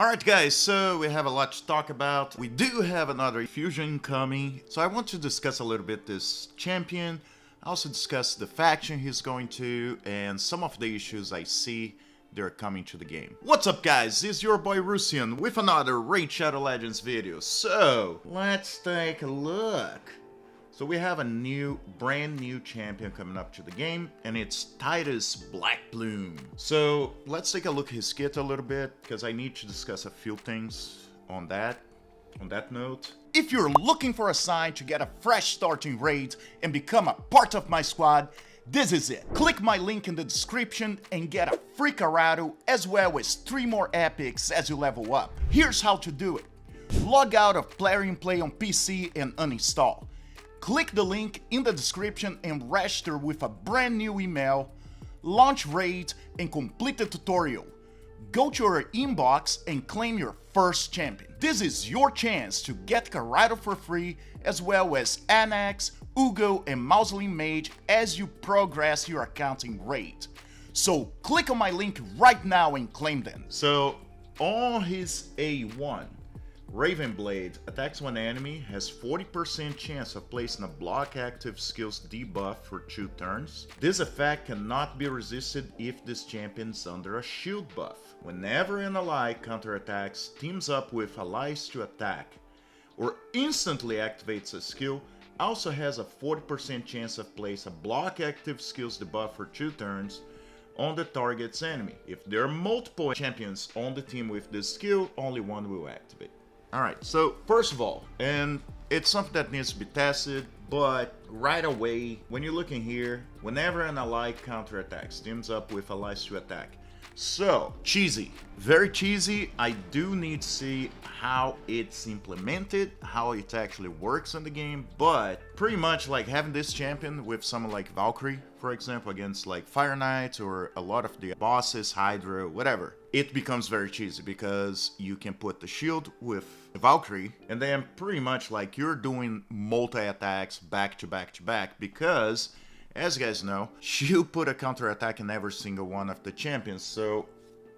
Alright guys, so we have a lot to talk about. We do have another fusion coming, so I want to discuss a little bit this champion, also discuss the faction he's going to, and some of the issues I see they're coming to the game. What's up guys, it's your boy Russian with another Raid Shadow Legends video. So, let's take a look. So we have a brand new champion coming up to the game, and it's Titus Blackplume. So let's take a look at his kit a little bit, because I need to discuss a few things on that note. If you're looking for a sign to get a fresh start in raids and become a part of my squad, this is it. Click my link in the description and get a free Karato as well as 3 more epics as you level up. Here's how to do it. Log out of Plarium Play on PC and uninstall. Click the link in the description and register with a brand new email, launch raid and complete the tutorial. Go to your inbox and claim your first champion. This is your chance to get Karato for free as well as Anax, Uugo and Mausoleum Mage as you progress your account in raid. So click on my link right now and claim them. So on his A1, Raven Blade attacks one enemy, has 40% chance of placing a block active skills debuff for 2 turns. This effect cannot be resisted if this champion is under a shield buff. Whenever an ally counterattacks, teams up with allies to attack, or instantly activates a skill, also has a 40% chance of place a block active skills debuff for 2 turns on the target's enemy. If there are multiple champions on the team with this skill, only one will activate. Alright, so first of all, and it's something that needs to be tested, but right away, when you look in here, whenever an ally counterattacks, teams up with allies to attack. So, cheesy. Very cheesy. I do need to see how it's implemented, how it actually works in the game, but pretty much like having this champion with someone like Valkyrie, for example, against like Fire Knight or a lot of the bosses, Hydra, whatever, it becomes very cheesy because you can put the shield with Valkyrie and then pretty much like you're doing multi-attacks back to back to back because, as you guys know, you put a counter-attack in every single one of the champions. So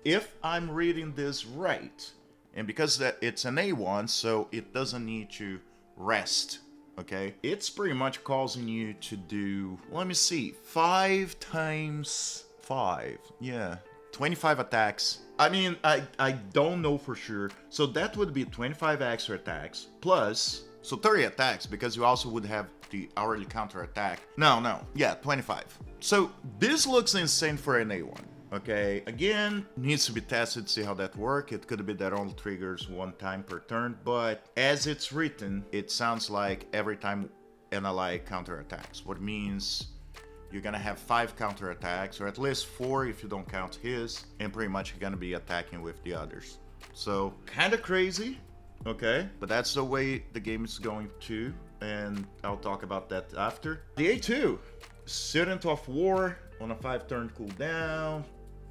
if I'm reading this right, and because it's an A1, so it doesn't need to rest, okay? It's pretty much causing you to do, let me see, 5 times 5, yeah, 25 attacks. I mean, I don't know for sure. So that would be 25 extra attacks, plus, so 30 attacks, because you also would have the hourly counter attack. No, yeah, 25. So this looks insane for an A1. Okay, again, needs to be tested to see how that works. It could be that only triggers 1 time per turn, but as it's written, it sounds like every time an ally counterattacks, what means you're gonna have 5 counterattacks, or at least 4 if you don't count his, and pretty much you're gonna be attacking with the others. So, kinda crazy, okay, but that's the way the game is going to, and I'll talk about that after. The A2, Student of War on a 5-turn cooldown.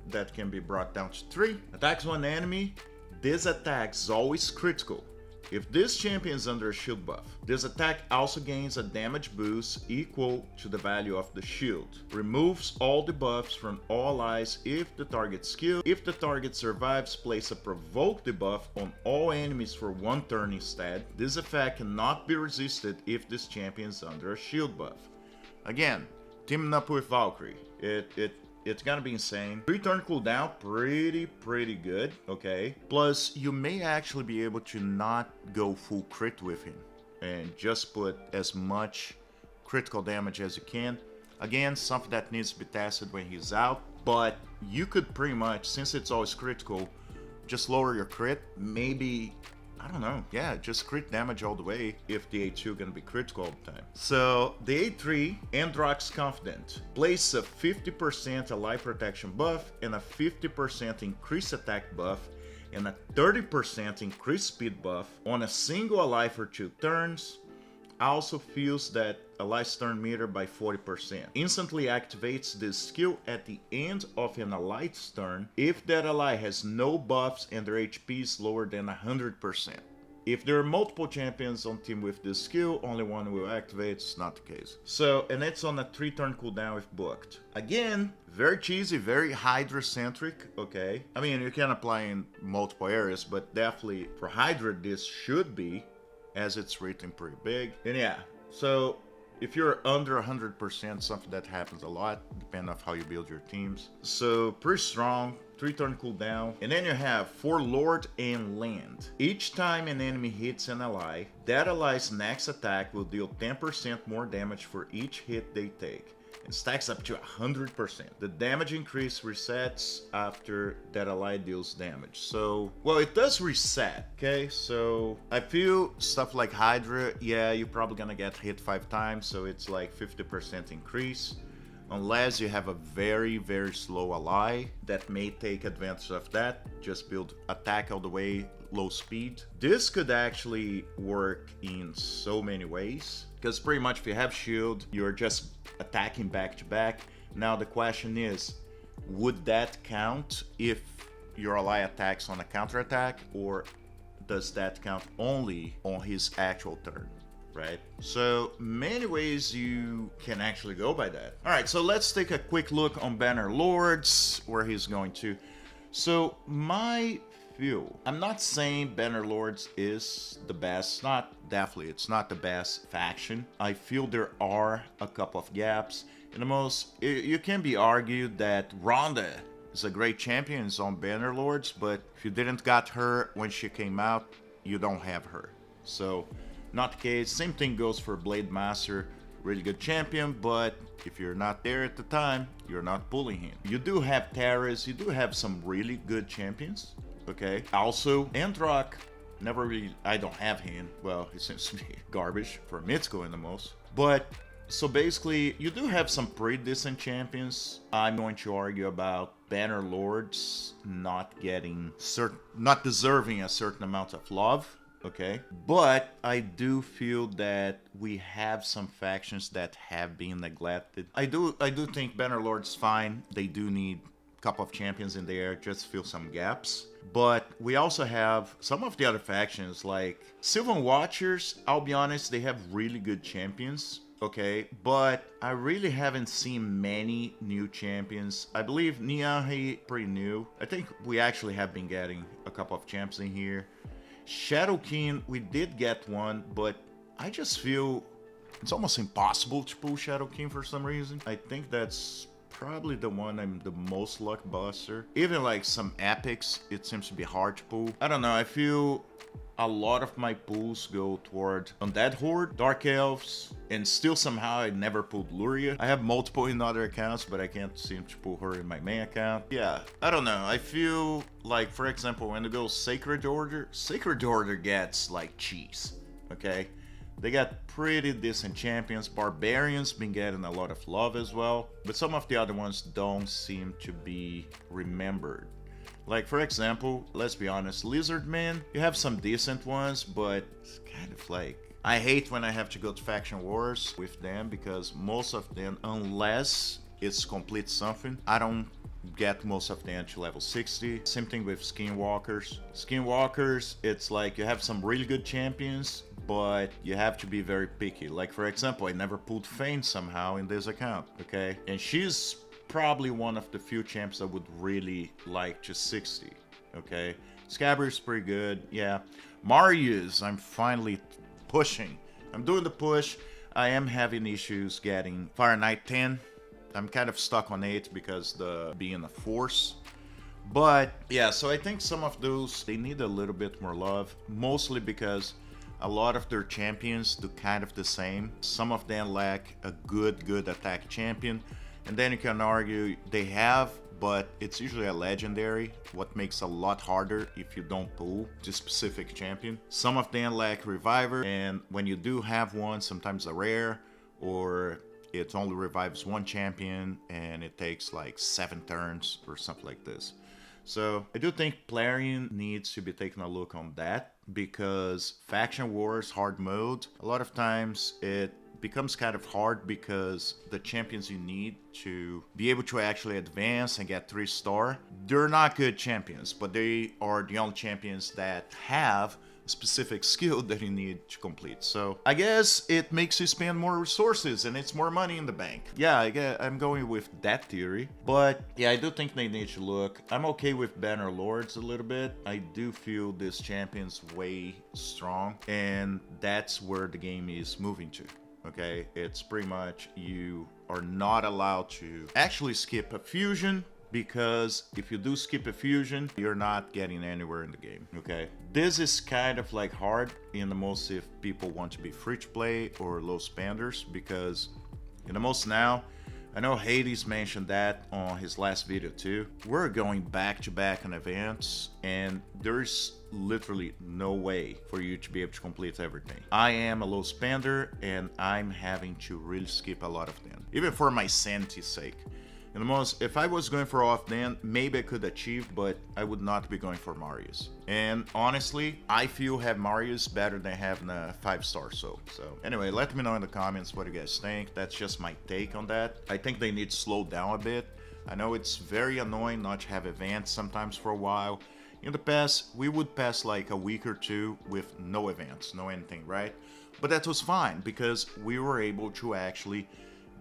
That can be brought down to 3. Attacks one enemy. This attack is always critical. If this champion is under a shield buff, this attack also gains a damage boost equal to the value of the shield. Removes all debuffs from all allies if the target skill. If the target survives, place a provoke debuff on all enemies for 1 turn instead. This effect cannot be resisted if this champion is under a shield buff. Again, teaming up with Valkyrie, it's gonna be insane. 3-turn cooldown, pretty good, okay? Plus, you may actually be able to not go full crit with him and just put as much critical damage as you can. Again, something that needs to be tested when he's out, but you could pretty much, since it's always critical, just lower your crit, maybe, I don't know, yeah, just crit damage all the way if the A2 gonna be critical all the time. So the A3, Androx Confident, place a 50% ally protection buff and a 50% increased attack buff and a 30% increased speed buff on a single ally for 2 turns. Also fills that ally's turn meter by 40%. Instantly activates this skill at the end of an ally's turn if that ally has no buffs and their HP is lower than 100%. if there are multiple champions on team with this skill, only one will activate. It's not the case. So, and it's on a 3-turn cooldown if booked. Again, very cheesy, very Hydra-centric, okay? I mean, you can apply in multiple areas, but definitely for Hydra, this should be, as it's written pretty big. And yeah, so if you're under 100%, something that happens a lot, depending on how you build your teams. So pretty strong, 3-turn cooldown. And then you have for Lord and Land. Each time an enemy hits an ally, that ally's next attack will deal 10% more damage for each hit they take. And stacks up to 100%. The damage increase resets after that ally deals damage. So, well, it does reset, okay? So, I feel stuff like Hydra, yeah, you're probably gonna get hit 5 times, so it's like 50% increase. Unless you have a very, very slow ally that may take advantage of that. Just build attack all the way, low speed. This could actually work in so many ways. Because pretty much if you have shield, you're just attacking back to back. Now the question is, would that count if your ally attacks on a counterattack, or does that count only on his actual turn, right? So many ways you can actually go by that. All right, so let's take a quick look on Banner Lords, where he's going to. So my view, I'm not saying Banner Lords is the best, definitely it's not the best faction. I feel there are a couple of gaps. And the most, you can be argued that Ronda is a great champion on Banner Lords, but if you didn't got her when she came out, you don't have her. So, not the case. Same thing goes for Blade Master, really good champion, but if you're not there at the time, you're not pulling him. You do have Terras, you do have some really good champions, okay? Also, Endrock, never really, I don't have him. Well, he seems to be garbage for Mitsuko in the most. But, so basically, you do have some pretty decent champions. I'm going to argue about Banner Lords not deserving a certain amount of love. Okay, but I do feel that we have some factions that have been neglected. I do think Banner Lord's fine. They do need a couple of champions in there, just fill some gaps. But we also have some of the other factions like Sylvan Watchers. I'll be honest, they have really good champions. Okay, but I really haven't seen many new champions. I believe Niahi, pretty new. I think we actually have been getting a couple of champs in here. Shadow King, we did get one, but I just feel it's almost impossible to pull Shadow King for some reason. I think that's probably the one I'm the most luck buster. Even like some epics, it seems to be hard to pull. I don't know, I feel a lot of my pulls go toward Undead Horde, Dark Elves, and still somehow I never pulled Luria. I have multiple in other accounts, but I can't seem to pull her in my main account. Yeah, I don't know. I feel like, for example, when it goes Sacred Order gets like cheese, okay? They got pretty decent champions. Barbarians been getting a lot of love as well, but some of the other ones don't seem to be remembered. Like, for example, let's be honest, Lizardmen, you have some decent ones, but it's kind of like, I hate when I have to go to faction wars with them, because most of them, unless it's complete something, I don't get most of them to level 60. Same thing with Skinwalkers. Skinwalkers, it's like you have some really good champions, but you have to be very picky. Like, for example, I never pulled Fane somehow in this account, okay? And she's probably one of the few champs I would really like to 60, okay? Scabbard's pretty good, yeah. Marius, I'm finally pushing. I'm doing the push. I am having issues getting Fire Knight 10. I'm kind of stuck on 8 because the being a force. But yeah, so I think some of those, they need a little bit more love, mostly because a lot of their champions do kind of the same. Some of them lack a good attack champion. And then you can argue they have, but it's usually a legendary, what makes a lot harder if you don't pull the specific champion. Some of them lack Reviver, and when you do have one, sometimes a rare, or it only revives one champion, and it takes like 7 turns or something like this. So I do think Plarian needs to be taking a look on that, because Faction Wars hard mode, a lot of times it becomes kind of hard because the champions you need to be able to actually advance and get 3-star, they're not good champions, but they are the only champions that have specific skill that you need to complete. So I guess it makes you spend more resources and it's more money in the bank. Yeah, I'm going with that theory. But yeah, I do think they need to look. I'm okay with Banner Lords a little bit. I do feel this champion's way strong, and that's where the game is moving to. Okay, it's pretty much you are not allowed to actually skip a fusion, because if you do skip a fusion, you're not getting anywhere in the game. Okay, this is kind of like hard in the most if people want to be free to play or low spenders, because in the most now, I know Hades mentioned that on his last video too. We're going back to back on events, and there's literally no way for you to be able to complete everything. I am a low spender, and I'm having to really skip a lot of them, even for my sanity's sake. In the most, if I was going for off then, maybe I could achieve, but I would not be going for Marius. And honestly, I feel have Marius better than having a 5-star soul. So anyway, let me know in the comments what you guys think. That's just my take on that. I think they need to slow down a bit. I know it's very annoying not to have events sometimes for a while. In the past, we would pass like a week or two with no events, no anything, right? But that was fine because we were able to actually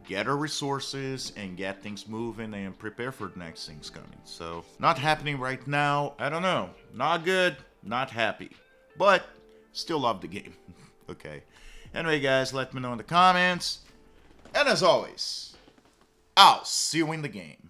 get our resources and get things moving and prepare for the next things coming. So not happening right now. I don't know. Not good, not happy, but still love the game. Okay. Anyway, guys, let me know in the comments. And as always, I'll see you in the game.